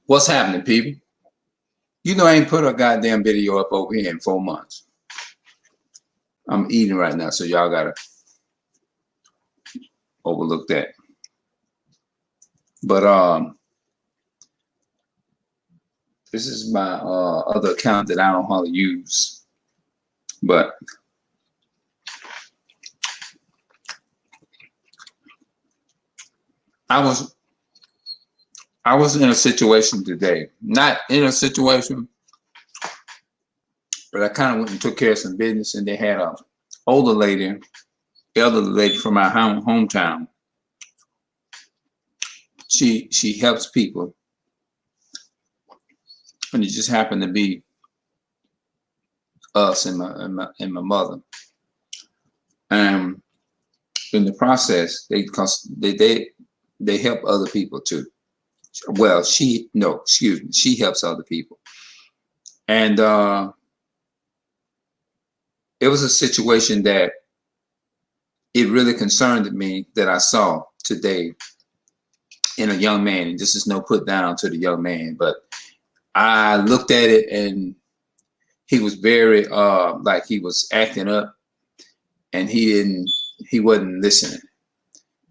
What's happening, people? You know I ain't put a goddamn video up over here in 4 months. I'm eating right now, so y'all gotta overlook that. But this is my other account that I don't hardly use. But I was in a situation today. Not in a situation, but I kind of went and took care of some business, and they had a older lady, elderly lady from my hometown. She helps people, and it just happened to be us and my mother. And in the process, they help other people too. Well, she helps other people, and it was a situation that it really concerned me that I saw today in a young man. And this is no put down to the young man, but I looked at it and he was very like he was acting up, and he wasn't listening.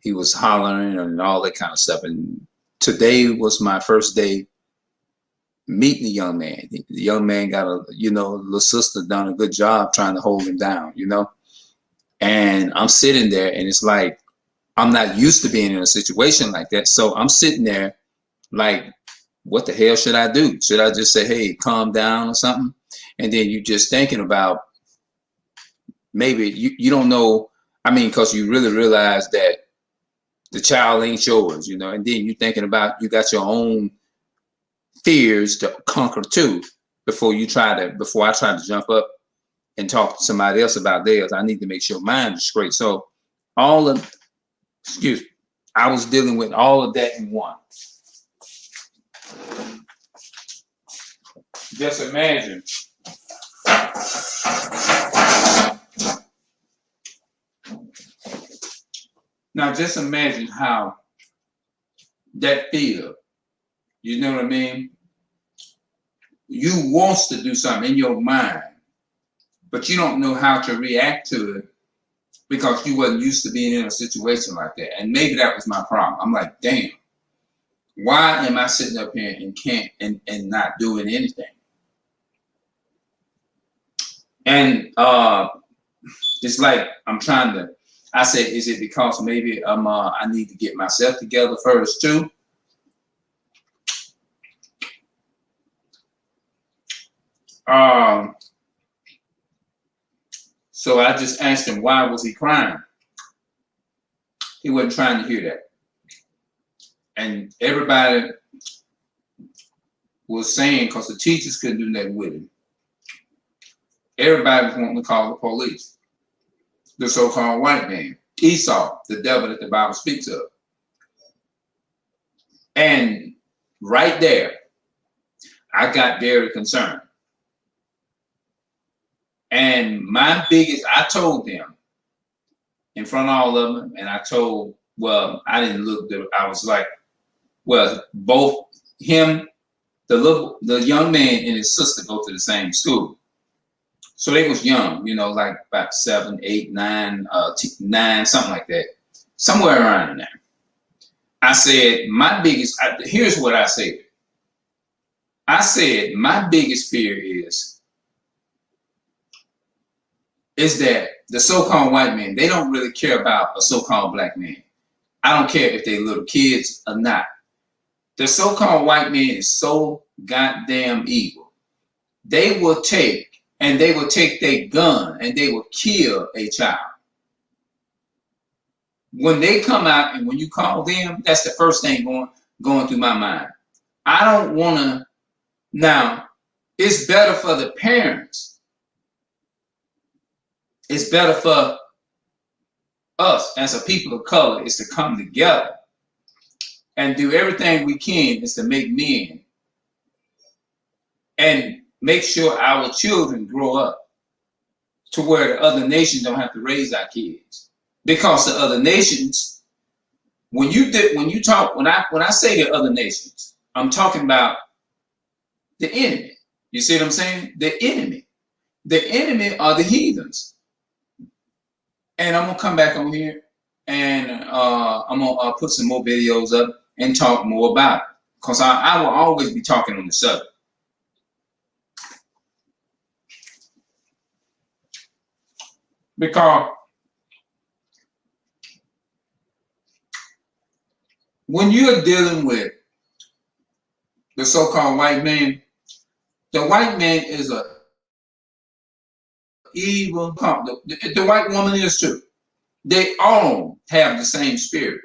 He was hollering and all that kind of stuff. And today was my first day meeting the young man. The young man got little sister done a good job trying to hold him down, And I'm sitting there, and it's like, I'm not used to being in a situation like that. So I'm sitting there like, what the hell should I do? Should I just say, hey, calm down or something? And then you just thinking about, maybe you don't know. I mean, because you really realize that the child ain't yours, and then you thinking about, you got your own fears to conquer too before I try to jump up and talk to somebody else about theirs. I need to make sure mine is straight. So I was dealing with all of that in one. Just imagine. Now just imagine how that feels. You know what I mean? You wants to do something in your mind, but you don't know how to react to it because you wasn't used to being in a situation like that. And maybe that was my problem. I'm like, damn, why am I sitting up here and can't and not doing anything? And it's like I said, is it because maybe I need to get myself together first too? So I just asked him, why was he crying? He wasn't trying to hear that. And everybody was saying, because the teachers couldn't do nothing with him, everybody was wanting to call the police. The so-called white man, Esau, the devil that the Bible speaks of. And right there, I got very concerned. And I told them in front of all of them, and I didn't look, I was like, well, both him, the young man and his sister go to the same school. So they was young, like about 7, 8, 9, 9, something like that, somewhere around in there. I said, here's what I said. I said, my biggest fear is that the so-called white man, they don't really care about a so-called black man. I don't care if they're little kids or not. The so-called white man is so goddamn evil. They will take their gun and they will kill a child. When they come out and when you call them, that's the first thing going through my mind. I don't want to. Now, it's better for the parents. It's better for us as a people of color is to come together and do everything we can is to make men and make sure our children grow up to where the other nations don't have to raise our kids. Because the other nations, when I say the other nations, I'm talking about the enemy. You see what I'm saying? The enemy. The enemy are the heathens. And I'm going to come back on here and I'm going to put some more videos up and talk more about it. Because I will always be talking on the subject. Because when you're dealing with the so-called white man, the white man is a evil. The white woman is too. They all have the same spirit.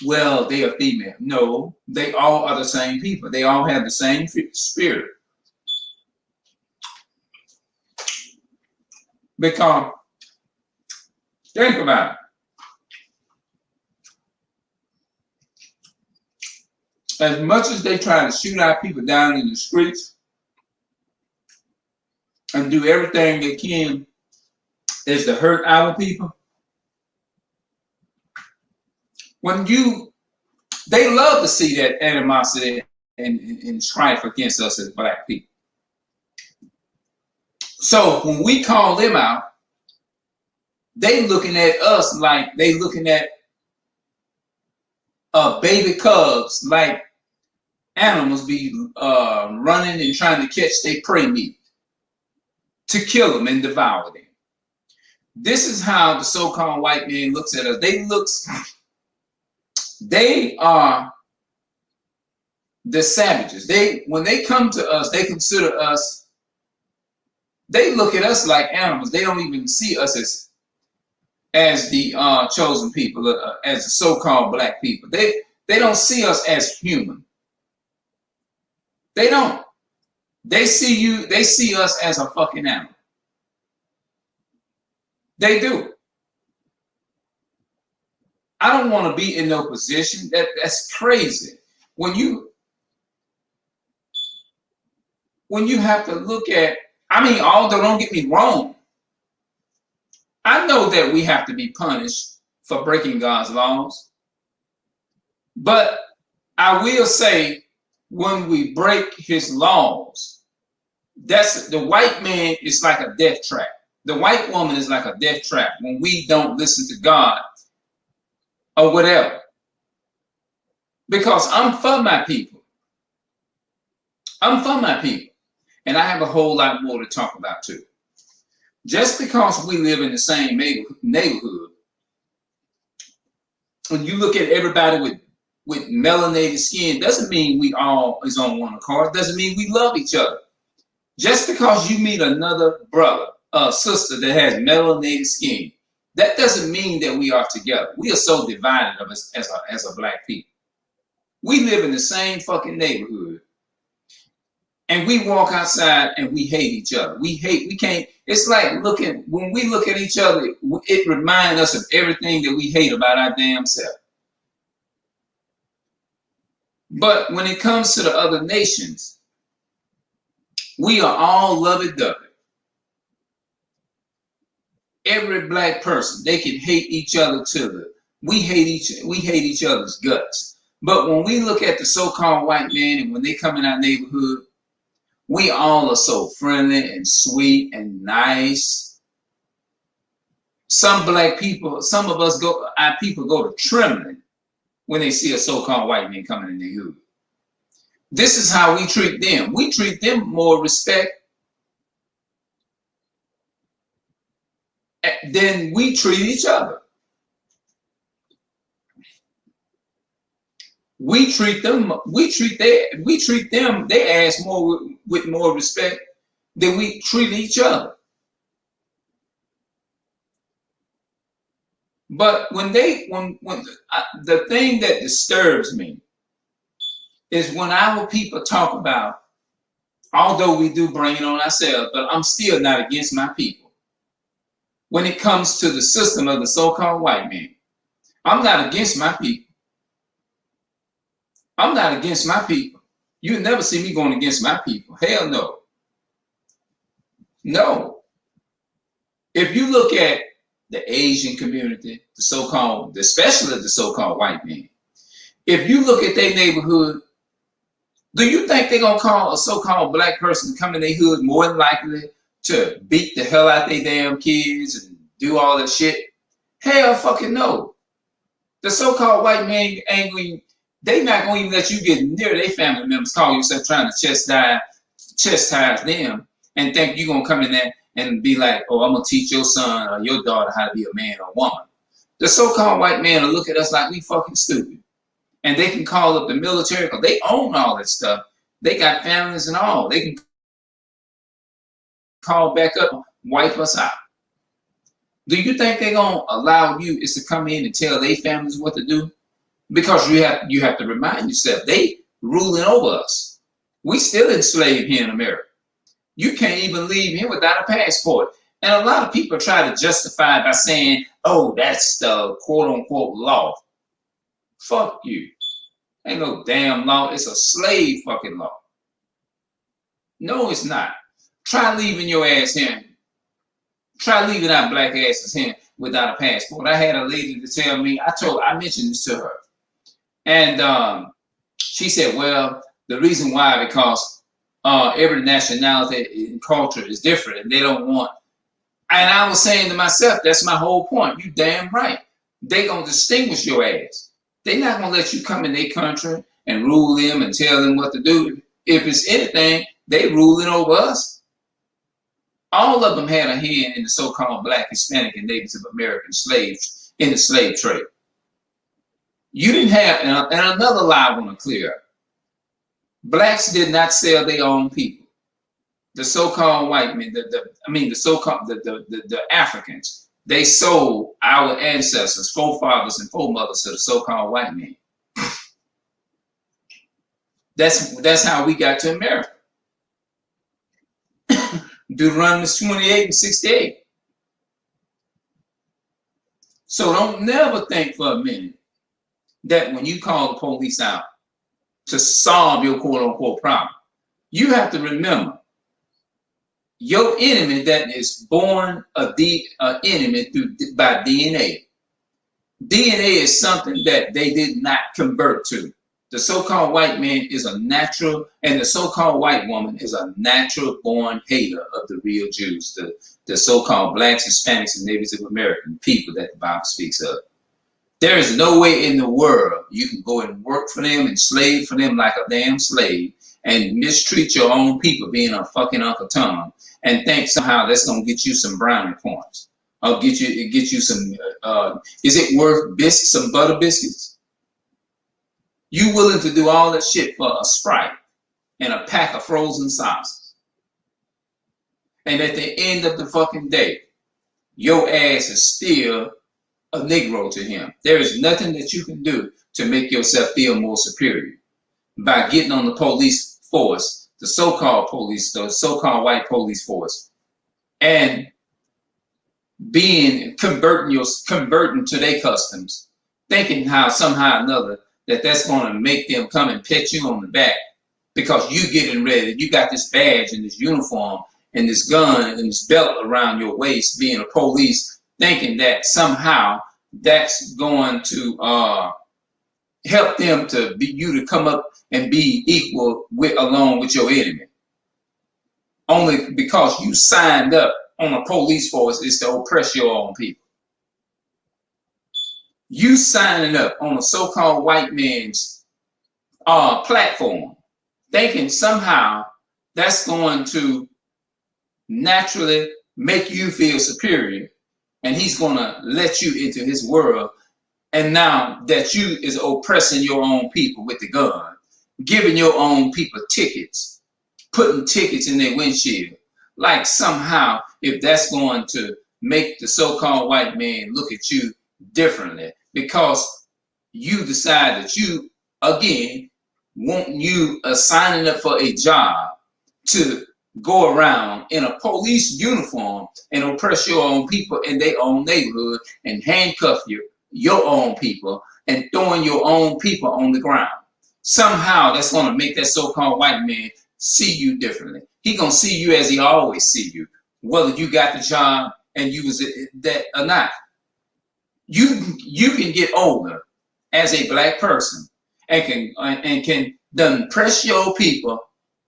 Well, they are female. No, they all are the same people. They all have the same spirit. Because, think about it. As much as they try to shoot our people down in the streets and do everything they can is to hurt our people, they love to see that animosity and strife against us as black people. So when we call them out, they looking at us like they looking at baby cubs, like animals be running and trying to catch their prey meat to kill them and devour them. This is how the so-called white man looks at us. They are the savages. When they come to us, they consider us, they look at us like animals. They don't even see us as the chosen people, as the so-called black people. They don't see us as human. They don't. They see us as a fucking animal. They do. I don't want to be in no position. That's crazy. When you have to look at, although don't get me wrong, I know that we have to be punished for breaking God's laws. But I will say, when we break his laws, the white man is like a death trap. The white woman is like a death trap when we don't listen to God or whatever. Because I'm for my people. I'm for my people. And I have a whole lot more to talk about too. Just because we live in the same neighborhood, when you look at everybody with melanated skin, doesn't mean we all is on one accord. Doesn't mean we love each other. Just because you meet another brother or sister that has melanated skin, that doesn't mean that we are together. We are so divided as a black people. We live in the same fucking neighborhood. And we walk outside and we hate each other. We can't, it's like when we look at each other, it reminds us of everything that we hate about our damn self. But when it comes to the other nations, we are all lovey-dovey. Every black person, they can hate each other we hate each other's guts. But when we look at the so-called white man and when they come in our neighborhood, we all are so friendly and sweet and nice. Some black people, some of us our people go to trembling when they see a so-called white man coming in their hood. This is how we treat them. We treat them more respect than we treat each other. We treat them, they ask more with more respect than we treat each other. But the thing that disturbs me is when our people talk about, although we do bring it on ourselves, but I'm still not against my people. When it comes to the system of the so-called white man, I'm not against my people. I'm not against my people. You'll never see me going against my people. Hell no. No. If you look at the Asian community, especially the so-called white man, If you look at their neighborhood, do you think they're gonna call a so-called black person to come in their hood more than likely to beat the hell out their damn kids and do all that shit? Hell fucking no. The so-called white man ain't going, they not gonna even let you get near their family members, call yourself trying to chastise them, and think you're gonna come in there and be like, oh, I'm gonna teach your son or your daughter how to be a man or a woman. The so-called white man will look at us like we fucking stupid. And they can call up the military because they own all that stuff. They got families and all. They can call back up, wipe us out. Do you think they're gonna allow you is to come in and tell their families what to do? Because you have to remind yourself they ruling over us. We still enslaved here in America. You can't even leave here without a passport. And a lot of people try to justify it by saying, oh, that's the quote unquote law. Fuck you. Ain't no damn law. It's a slave fucking law. No, it's not. Try leaving your ass here. Try leaving our black asses here without a passport. I had a lady to tell me, I mentioned this to her. And she said, well, the reason why, because every nationality and culture is different and they don't want. And I was saying to myself, that's my whole point. You damn right. They gonna distinguish your ass. They're not gonna let you come in their country and rule them and tell them what to do. If it's anything, they ruling over us. All of them had a hand in the so-called black, Hispanic, and Native American slaves in the slave trade. You didn't have, and another lie I want to clear up. Blacks did not sell their own people. The so-called white men, the Africans, they sold our ancestors, forefathers and foremothers to the so-called white men. That's how we got to America. Deuteronomy 28 and 68. So don't never think for a minute that when you call the police out to solve your quote unquote problem, you have to remember your enemy that is born an enemy by DNA. DNA is something that they did not convert to. The so-called white man is a natural, and the so-called white woman is a natural born hater of the real Jews, the so-called blacks, Hispanics, and Native American people that the Bible speaks of. There is no way in the world you can go and work for them and slave for them like a damn slave and mistreat your own people being a fucking Uncle Tom and think somehow that's gonna get you some brownie points or get you some. Is it worth some butter biscuits? You willing to do all that shit for a Sprite and a pack of frozen sauces? And at the end of the fucking day, your ass is still a Negro to him. There is nothing that you can do to make yourself feel more superior by getting on the police force, the so-called police, the so-called white police force, and converting to their customs, thinking how somehow or another that's going to make them come and pet you on the back because you getting ready. You got this badge and this uniform and this gun and this belt around your waist, being a police, thinking that somehow that's going to help them to come up and be equal along with your enemy. Only because you signed up on a police force is to oppress your own people. You signing up on a so-called white man's platform, thinking somehow that's going to naturally make you feel superior, and he's going to let you into his world. And now that you is oppressing your own people with the gun, giving your own people tickets, putting tickets in their windshield, like somehow if that's going to make the so-called white man look at you differently because you decide that you, again, want you signing up for a job to go around in a police uniform and oppress your own people in their own neighborhood and handcuff your own people and throwing your own people on the ground. Somehow that's going to make that so-called white man see you differently. He going to see you as he always see you, whether you got the job and you was that or not. You can get older as a black person and can done press your people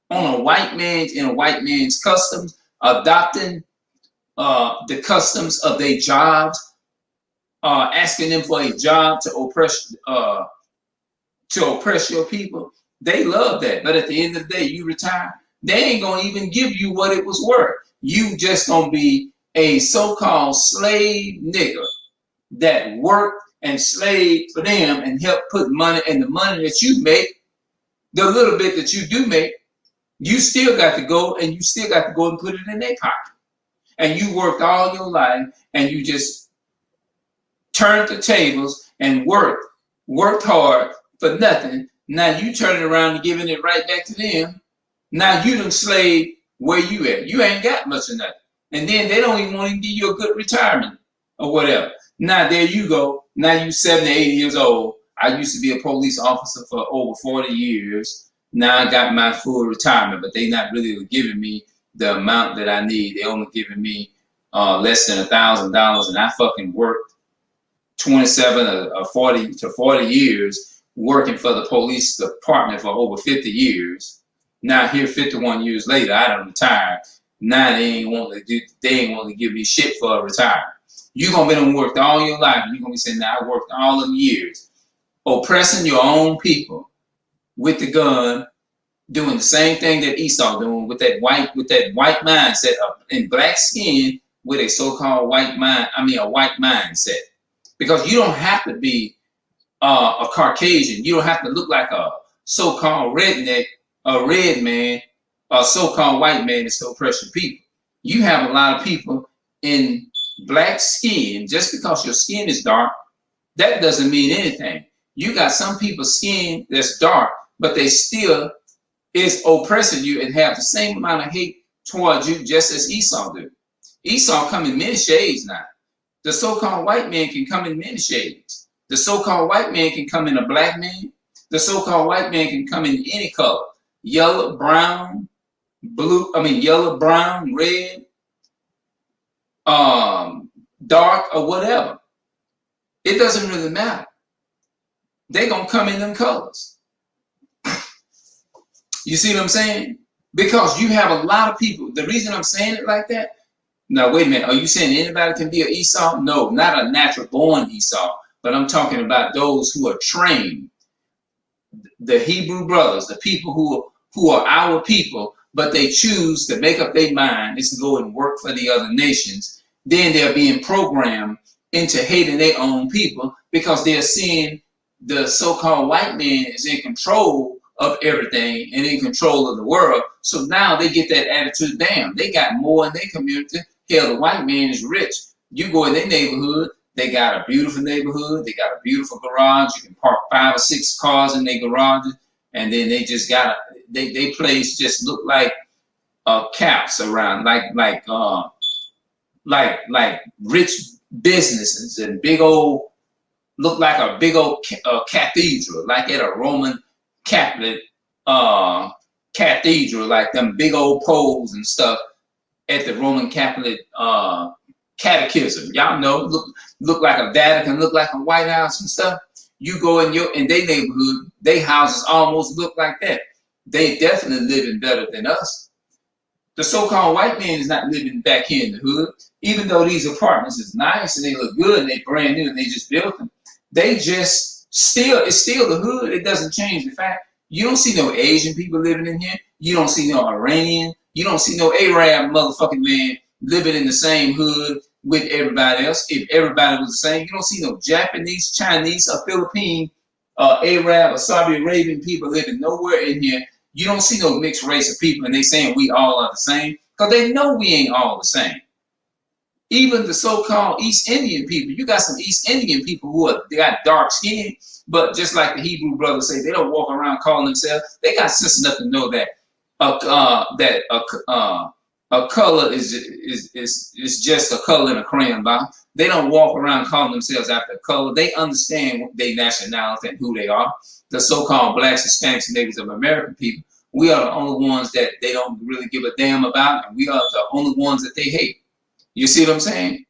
on a white man's in a white man's customs, adopting the customs of their jobs, asking them for a job to oppress your people. They love that. But at the end of the day, you retire, they ain't gonna even give you what it was worth. You just gonna be a so-called slave nigger that worked and slaved for them and helped put money, and the money that you make, the little bit that you do make, you still got to go and put it in their pocket. And you worked all your life and you just turned the tables and worked hard for nothing. Now you turning around and giving it right back to them. Now you done slave where you at. You ain't got much of nothing. And then they don't even want to give you a good retirement or whatever. Now there you go. Now you 70, 80 years old. I used to be a police officer for over 40 years. Now I got my full retirement, but they not really giving me the amount that I need. They only giving me less than $1,000, and I fucking worked 27 or 40 to 40 years working for the police department for over 50 years. Now here, 51 years later, I done retired. Now they ain't want to give me shit for a retirement. You gonna be done worked all your life. You gonna be saying, "Now I worked all them years, oppressing your own people with the gun, doing the same thing that Esau doing with that white mindset in black skin with a so-called white mindset." Because you don't have to be a Caucasian. You don't have to look like a so-called redneck, a red man, a so-called white man that's to oppress your people. You have a lot of people in black skin. Just because your skin is dark, that doesn't mean anything. You got some people's skin that's dark, but they still is oppressing you and have the same amount of hate towards you just as Esau do. Esau come in many shades now. The so-called white man can come in many shades. The so-called white man can come in a black man. The so-called white man can come in any color. Yellow, brown, red, dark, or whatever. It doesn't really matter. They're going to come in them colors. You see what I'm saying? Because you have a lot of people. The reason I'm saying it like that, now wait a minute, are you saying anybody can be an Esau? No, not a natural born Esau, but I'm talking about those who are trained. The Hebrew brothers, the people who are our people, but they choose to make up their mind is to go and work for the other nations. Then they're being programmed into hating their own people because they're seeing the so-called white man is in control of everything and in control of the world. So now they get that attitude, damn, they got more in their community. Hell, the white man is rich. You go in their neighborhood, they got a beautiful neighborhood, they got a beautiful garage, you can park 5 or 6 cars in their garages, and then they just got they place just look like caps around, like rich businesses and big old, look like a big old cathedral, like at a Roman Catholic cathedral, like them big old poles and stuff at the Roman Catholic catechism. Y'all know, look like a Vatican, look like a White House and stuff. You go in their neighborhood, their houses almost look like that. They definitely living better than us. The so-called white man is not living back here in the hood, even though these apartments is nice and they look good and they brand new and they just built them. They just it's still the hood. It doesn't change the fact. You don't see no Asian people living in here. You don't see no Iranian. You don't see no Arab motherfucking man living in the same hood with everybody else. If everybody was the same, you don't see no Japanese, Chinese, or Philippine, Arab, or Saudi Arabian people living nowhere in here. You don't see no mixed race of people and they saying we all are the same because they know we ain't all the same. Even the so-called East Indian people, you got some East Indian people they got dark skin, but just like the Hebrew brothers say, they don't walk around calling themselves. They got sense enough to know that a color is just a color in a crayon box. They don't walk around calling themselves after a color. They understand their nationality and who they are. The so-called blacks, Hispanics, and Natives of American people, we are the only ones that they don't really give a damn about, and we are the only ones that they hate. You see what I'm saying?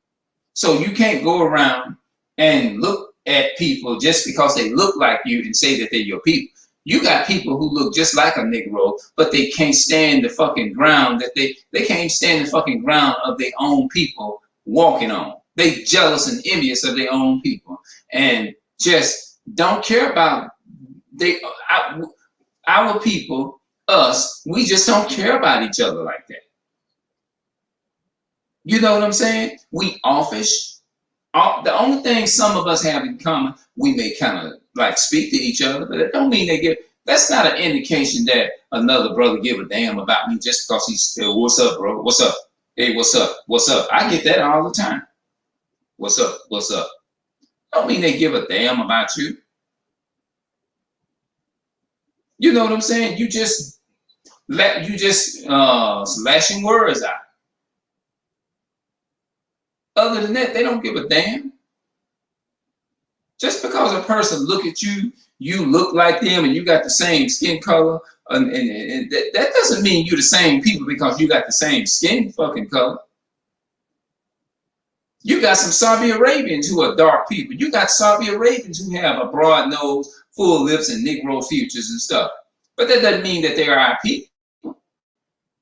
So you can't go around and look at people just because they look like you and say that they're your people. You got people who look just like a Negro, but they can't stand the fucking ground that they can't stand the fucking ground of their own people walking on. They jealous and envious of their own people and just don't care about our people, us. We just don't care about each other like that. You know what I'm saying? We offish. The only thing some of us have in common, we may kind of like speak to each other, but it don't mean they give. That's not an indication that another brother give a damn about me just because he's still, what's up, bro? What's up? Hey, what's up? What's up? I get that all the time. What's up? What's up? Don't mean they give a damn about you. You know what I'm saying? You just slashing words out. Other than that, they don't give a damn. Just because a person look at you, you look like them, and you got the same skin color, and that doesn't mean you're the same people because you got the same skin fucking color. You got some Saudi Arabians who are dark people. You got Saudi Arabians who have a broad nose, full lips, and Negro features and stuff. But that doesn't mean that they are our people.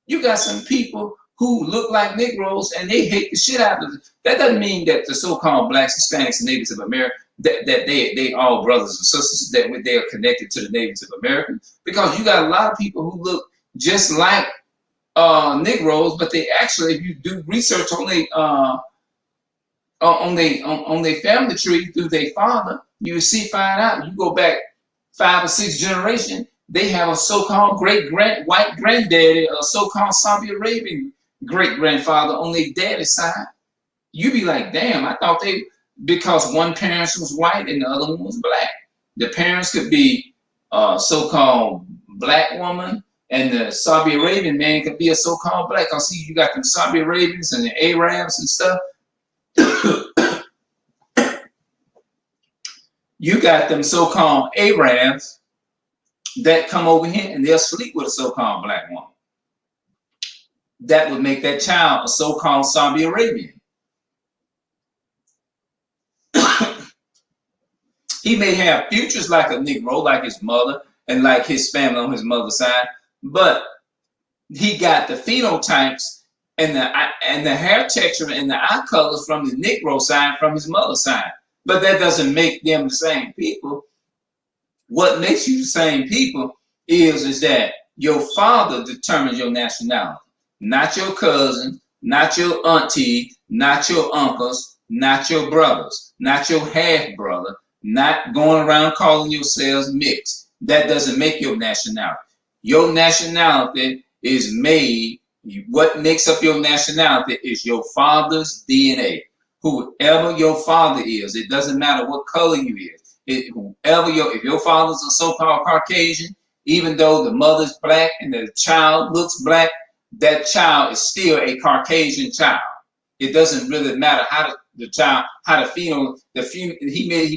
You got some people who look like Negroes and they hate the shit out of them. That doesn't mean that the so-called blacks, Hispanics, and natives of America, that they all brothers and sisters, that they are connected to the natives of America. Because you got a lot of people who look just like Negroes, but they actually, if you do research on their family tree through their father, you find out, you go back 5 or 6 generations, they have a so-called white granddaddy, a so-called Saudi Arabian great-grandfather on their daddy's side. You be like, damn, I thought because one parent was white and the other one was black. The parents could be a so-called black woman, and the Saudi Arabian man could be a so-called black. I see you got them Saudi Arabians and the Arabs and stuff. You got them so-called Arabs that come over here and they'll sleep with a so-called black woman. That would make that child a so-called Saudi Arabian. He may have features like a Negro, like his mother and like his family on his mother's side, but he got the phenotypes and the hair texture and the eye colors from the Negro side, from his mother's side. But that doesn't make them the same people. What makes you the same people is that your father determines your nationality, not your cousin, not your auntie, not your uncles, not your brothers, not your half brother, not going around calling yourselves mixed. That doesn't make your nationality. Your nationality is made, what makes up your nationality is your father's DNA. Whoever your father is, it doesn't matter what color you is. If your father's a so-called Caucasian, even though the mother's black and the child looks black, that child is still a Caucasian child. It doesn't really matter how he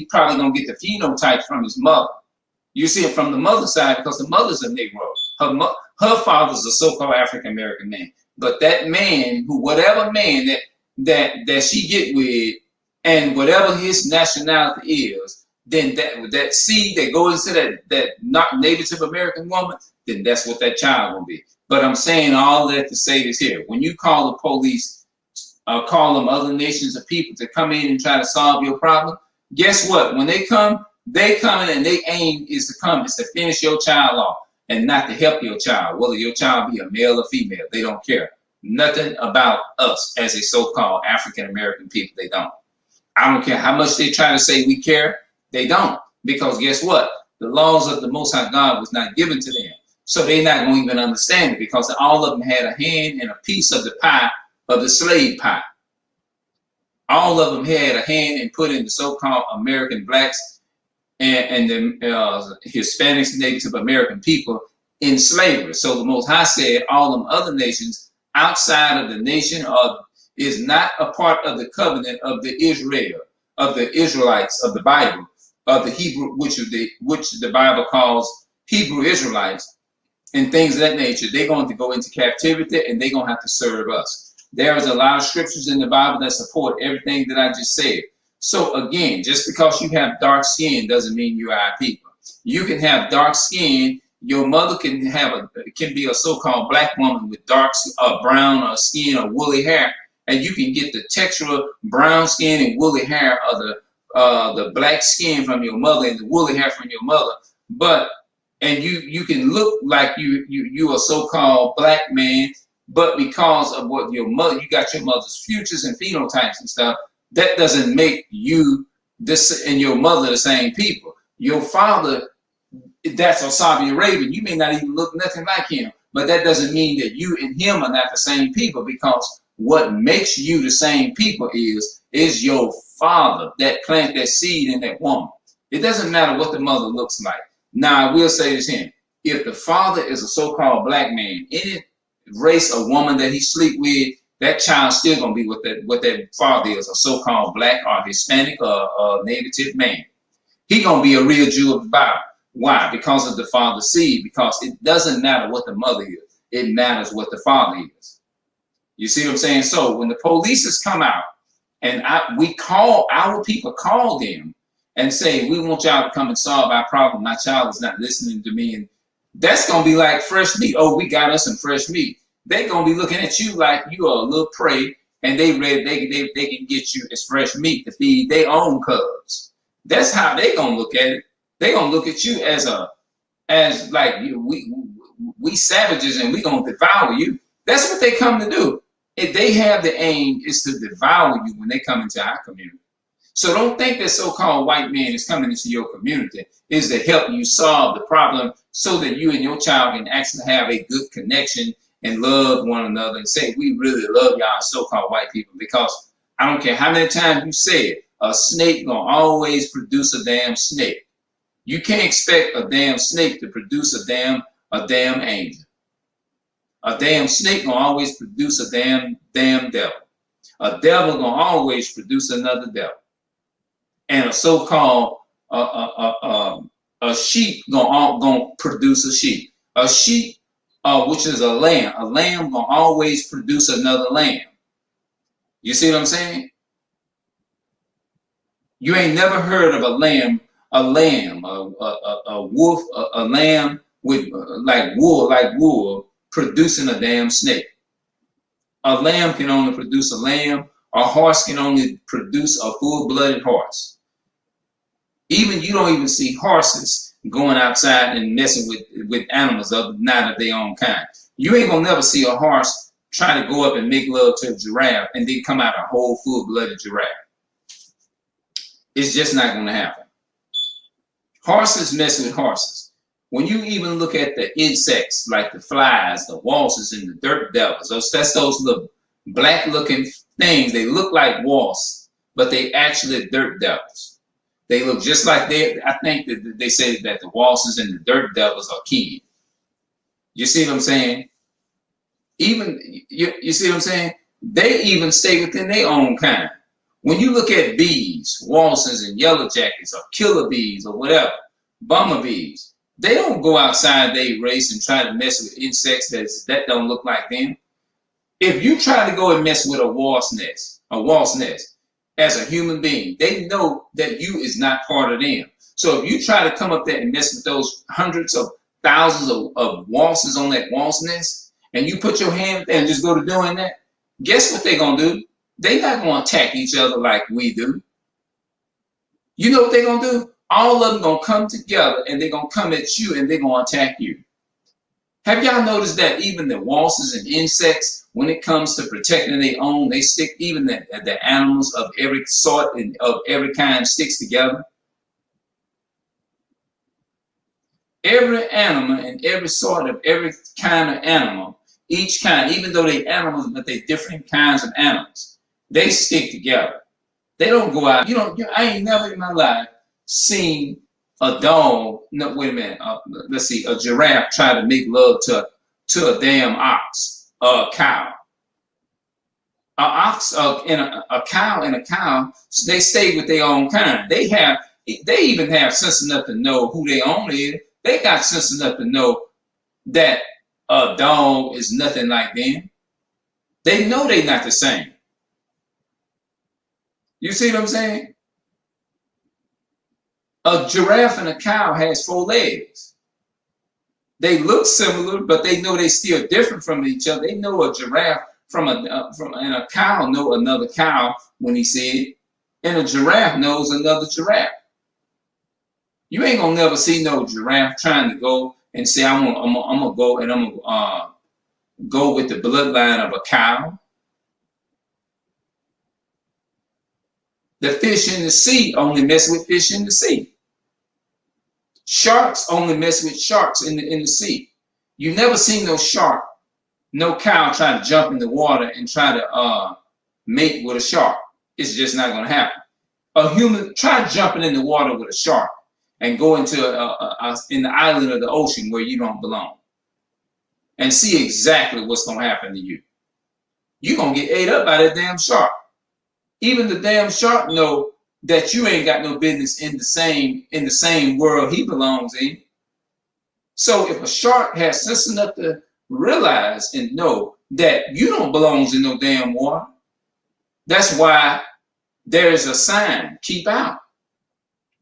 probably gonna get the phenotype from his mother. You see it from the mother's side because the mother's a Negro. Her father's a so-called African American man. But that man, whatever man that she get with, and whatever his nationality is, then that seed that goes into that not Native American woman, then that's what that child will be. But I'm saying all that to say this here: when you call the police, call them other nations of people to come in and try to solve your problem, guess what? When they come in and their aim is to finish your child off and not to help your child, whether your child be a male or female. They don't care nothing about us as a so-called African American people. They don't. I don't care how much they try to say we care. They don't, because guess what? The laws of the Most High God was not given to them, so they're not going to even understand it, because all of them had a hand and a piece of the pie of the slave pie. All of them had a hand in putting the so-called American blacks and the Hispanics and Native American people in slavery. So the Most High said all them other nations outside of the nation is not a part of the covenant of the Israelites of the Bible, of the Hebrew, which the Bible calls Hebrew Israelites and things of that nature. They're going to go into captivity and they're going to have to serve us. There is a lot of scriptures in the Bible that support everything that I just said. So again, just because you have dark skin doesn't mean you're our people. You can have dark skin. Your mother can be a so-called black woman with dark brown skin or woolly hair, and you can get the textural brown skin and woolly hair of the black skin from your mother and the woolly hair from your mother. But and you can look like you a so-called black man, but because of what your mother, you got your mother's features and phenotypes and stuff. That doesn't make you this and your mother the same people. Your father, that's Saudi Arabian. You may not even look nothing like him, but that doesn't mean that you and him are not the same people, because what makes you the same people is your father that plant that seed in that woman. It doesn't matter what the mother looks like. Now, I will say this here. If the father is a so-called black man, any race of woman that he sleep with, that child's still gonna be what that father is, a so-called black or Hispanic or native man. He gonna be a real Jew of the Bible. Why? Because of the father's seed. Because it doesn't matter what the mother is; it matters what the father is. You see what I'm saying? So when the police has come out and we call our people, call them and say, we want y'all to come and solve our problem. My child is not listening to me, and that's gonna be like fresh meat. Oh, we got us some fresh meat. They're gonna be looking at you like you are a little prey, and they can get you as fresh meat to feed their own cubs. That's how they gonna look at it. They gonna look at you as like we savages and we gonna devour you. That's what they come to do. If they have the aim is to devour you when they come into our community. So don't think that so-called white man is coming into your community is to help you solve the problem so that you and your child can actually have a good connection and love one another and say, we really love y'all so-called white people. Because I don't care how many times you say it, a snake gonna always produce a damn snake. You can't expect a damn snake to produce a damn angel. A damn snake gonna always produce a damn devil. A devil gonna always produce another devil. And a so-called a sheep gonna produce a sheep. A sheep, which is a lamb gonna always produce another lamb. You see what I'm saying? You ain't never heard of a wolf, a lamb with like wool producing a damn snake. A lamb can only produce a lamb. A horse can only produce a full-blooded horse. Even you don't even see horses going outside and messing with animals not of their own kind. You ain't gonna never see a horse try to go up and make love to a giraffe and then come out a whole full-blooded giraffe. It's just not gonna happen. Horses mess with horses. When you even look at the insects like the flies, the wasps, and the dirt devils, that's those little black-looking things. They look like wasps, but they actually dirt devils. They look just like I think that they say that the wasps and the dirt devils are kin. You see what I'm saying? You see what I'm saying? They even stay within their own kind. When you look at bees, wasps and yellow jackets or killer bees or whatever, bumblebees, they don't go outside their race and try to mess with insects that don't look like them. If you try to go and mess with a wasp nest, as a human being, they know that you is not part of them. So if you try to come up there and mess with those hundreds of thousands of wasps on that wasp nest, and you put your hand there and just go to doing that, guess what they're gonna do? They're not gonna attack each other like we do. You know what they're gonna do? All of them gonna come together and they're gonna come at you and they're gonna attack you. Have y'all noticed that even the wasps and insects, when it comes to protecting their own, they stick, even the animals of every sort and of every kind sticks together? Every animal and every sort of every kind of animal, each kind, even though they're animals, but they're different kinds of animals, they stick together. They don't go out. I ain't never in my life seen a dog, no, wait a minute, let's see, a giraffe try to make love to a damn ox, a cow. An ox and a cow, they stay with their own kind. They even have sense enough to know who their owner is. They got sense enough to know that a dog is nothing like them. They know they're not the same. You see what I'm saying? A giraffe and a cow has 4 legs. They look similar, but they know they still different from each other. They know a giraffe and a cow know another cow when he see it, and a giraffe knows another giraffe. You ain't gonna never see no giraffe trying to go and say I'm gonna go and I'm gonna go with the bloodline of a cow. The fish in the sea only mess with fish in the sea. Sharks only mess with sharks in the sea. You never seen no shark, no cow try to jump in the water and try to mate with a shark. It's just not gonna happen. A human try jumping in the water with a shark and go into in the island of the ocean where you don't belong, and see exactly what's gonna happen to you. You're gonna get ate up by that damn shark. Even the damn shark know that you ain't got no business in the same world he belongs in. So if a shark has sense enough to realize and know that you don't belong in no damn water, that's why there is a sign, keep out.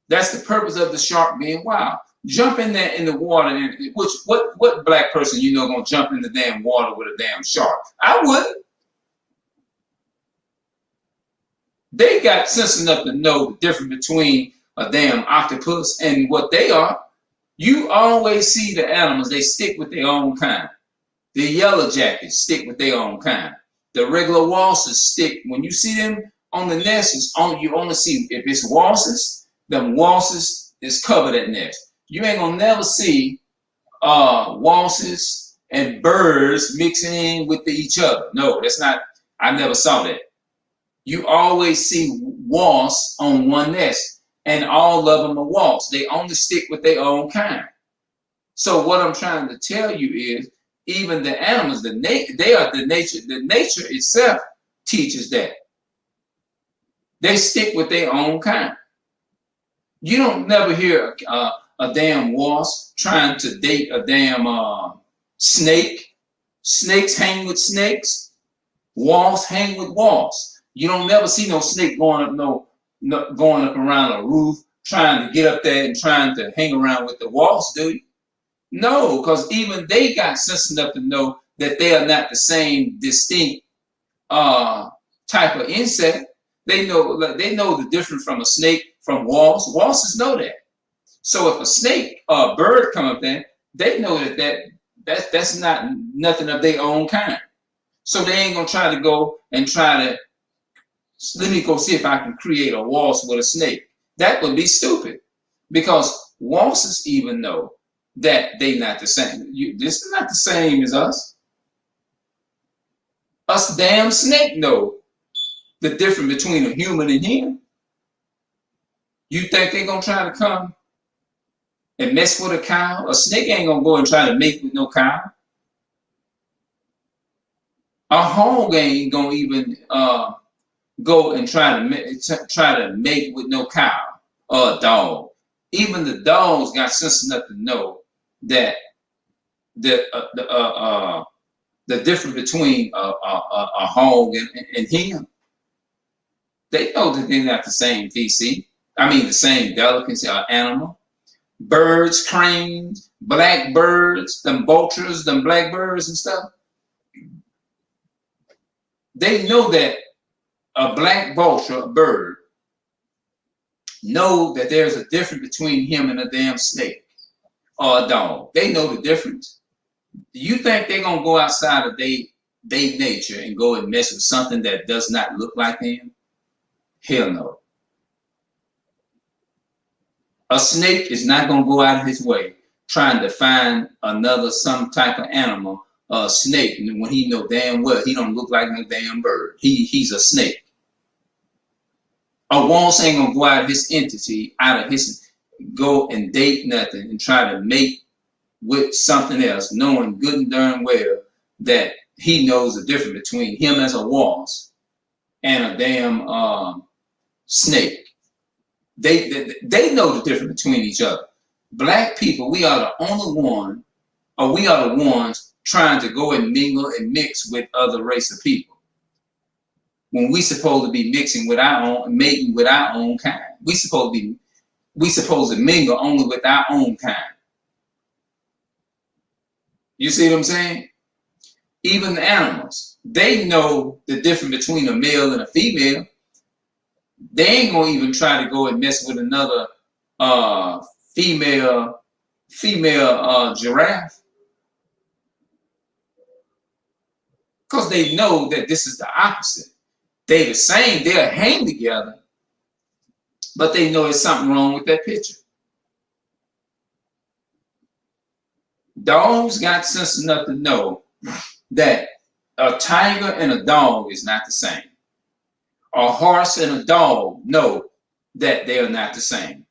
That's the purpose of the shark being wild. Jump in there in the water, and what black person you know gonna jump in the damn water with a damn shark? I wouldn't. They got sense enough to know the difference between a damn octopus and what they are. You always see the animals, they stick with their own kind. The yellow jackets stick with their own kind. The regular walrus stick, when you see them on the nest, you only see, if it's walruses, them walruses is covered at nest. You ain't gonna never see walruses and birds mixing in with each other. No, that's not, I never saw that. You always see wasps on one nest, and all of them are wasps. They only stick with their own kind. So what I'm trying to tell you is, even the animals, they are the nature. The nature itself teaches that they stick with their own kind. You don't never hear a damn wasp trying to date a damn snake. Snakes hang with snakes. Wasps hang with wasps. You don't never see no snake going up around a roof trying to get up there and trying to hang around with the wasp, do you? No, because even they got sense enough to know that they are not the same distinct type of insect. They know the difference from a snake from wasps. Wasps know that. So if a snake or a bird come up there, they know that's not nothing of their own kind. So they ain't gonna try to go and let me go see if I can create a wasp with a snake. That would be stupid, because wasps even know that they not the same. This is not the same as us. Us damn snake know the difference between a human and him. You think they're gonna try to come and mess with a cow? A snake ain't gonna go and try to mate with no cow. A hog ain't gonna even go and try to mate with no cow or a dog. Even the dogs got sense enough to know that the difference between a hog and him. They know that they're not the same feces. I mean, the same delicacy or animal. Birds, cranes, blackbirds, them vultures, them blackbirds and stuff. They know that a black vulture, a bird, know that there's a difference between him and a damn snake or a dog. They know the difference. Do you think they're gonna go outside of their nature and go and mess with something that does not look like them? Hell no. A snake is not gonna go out of his way trying to find some type of animal, a snake, when he know damn well he don't look like no damn bird. He's a snake. A wasp ain't gonna go out of his entity, out of his, go and date nothing and try to mate with something else, knowing good and darn well that he knows the difference between him as a wasp and a damn snake. They know the difference between each other. Black people, we are the only one, or we are the ones trying to go and mingle and mix with other race of people, when we supposed to be mixing with our own, mating with our own kind. we supposed to mingle only with our own kind. You see what I'm saying? Even the animals, they know the difference between a male and a female. They ain't gonna even try to go and mess with another female giraffe, because they know that this is the opposite. They the same, they'll hang together, but they know there's something wrong with that picture. Dogs got sense enough to know that a tiger and a dog is not the same. A horse and a dog know that they are not the same.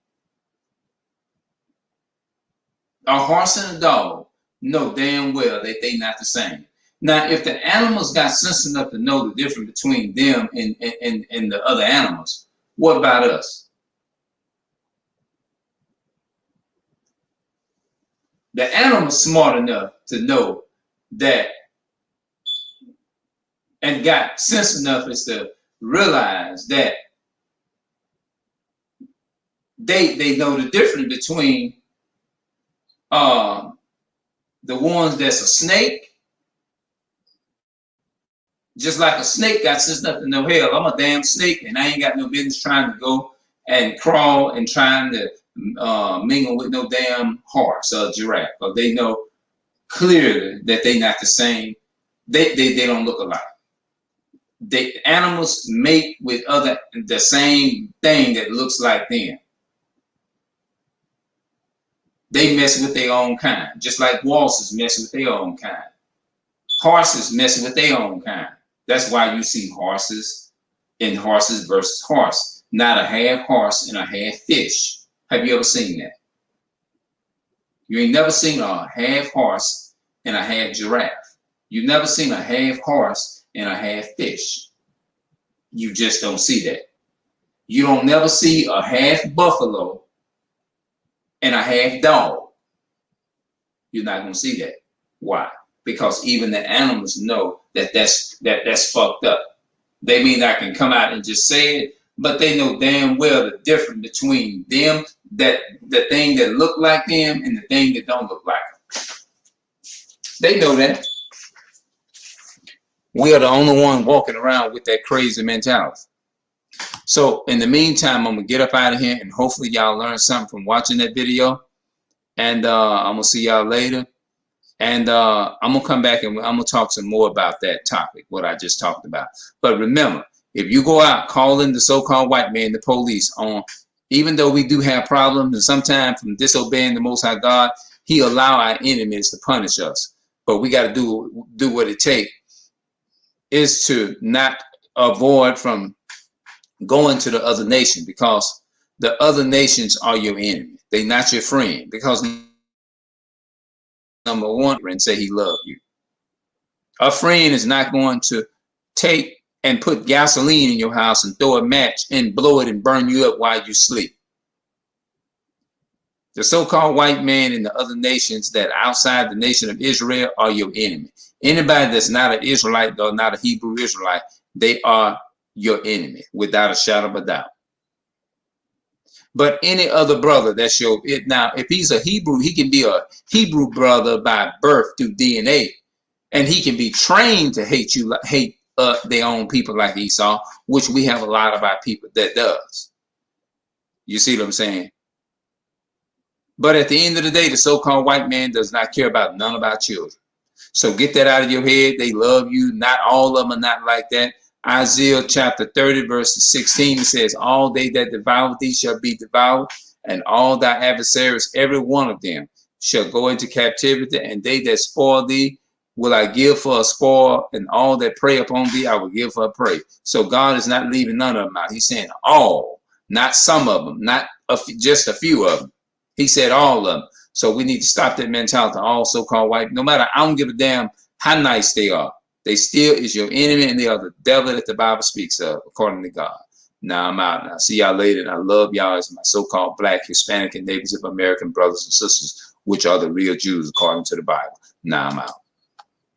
A horse and a dog know damn well that they're not the same. Now, if the animals got sense enough to know the difference between them and the other animals, what about us? The animal's smart enough to know that, and got sense enough as to realize that they know the difference between the ones that's a snake. Just like a snake got sense enough to know, hell, I'm a damn snake and I ain't got no business trying to go and crawl and trying to mingle with no damn horse or giraffe. But they know clearly that they not the same. They don't look alike. The animals mate with the same thing that looks like them. They mess with their own kind, just like walruses mess with their own kind. Horses mess with their own kind. That's why you see horses in horses versus horse, not a half horse and a half fish. Have you ever seen that? You ain't never seen a half horse and a half giraffe. You've never seen a half horse and a half fish. You just don't see that. You don't never see a half buffalo and a half dog. You're not going to see that. Why? Because even the animals know that that's fucked up. They mean I can come out and just say it, but they know damn well the difference between them, that the thing that look like them and the thing that don't look like them. They know that. We are the only one walking around with that crazy mentality. So in the meantime, I'm gonna get up out of here, and hopefully y'all learned something from watching that video. And I'm gonna see y'all later. And I'm gonna come back and I'm gonna talk some more about that topic, what I just talked about. But remember, if you go out calling the so-called white man, the police, on, even though we do have problems, and sometimes from disobeying the Most High God, He allow our enemies to punish us. But we got to do what it takes is to not avoid from going to the other nation, because the other nations are your enemy. They're not your friend, because number one, and say he loved you. A friend is not going to take and put gasoline in your house and throw a match and blow it and burn you up while you sleep. The so-called white man and the other nations that outside the nation of Israel are your enemy. Anybody that's not an Israelite or not a Hebrew Israelite, they are your enemy without a shadow of a doubt. But any other brother that's your it now, if he's a Hebrew, he can be a Hebrew brother by birth through DNA, and he can be trained to hate you, hate their own people like Esau, which we have a lot of our people that does. You see what I'm saying? But at the end of the day, the so-called white man does not care about none of our children. So get that out of your head. They love you. Not all of them are not like that. Isaiah chapter 30 verse 16 says, all they that devour thee shall be devoured, and all thy adversaries, every one of them, shall go into captivity, and they that spoil thee will I give for a spoil, and all that prey upon thee I will give for a prey. So God is not leaving none of them out. He's saying all, not some of them, not just a few of them. He said all of them. So we need to stop that mentality. All so-called white, no matter, I don't give a damn how nice they are. They still is your enemy, and they are the devil that the Bible speaks of, according to God. Now I'm out. I'll see y'all later. And I love y'all as my so-called Black, Hispanic, and Native American brothers and sisters, which are the real Jews according to the Bible. Now I'm out.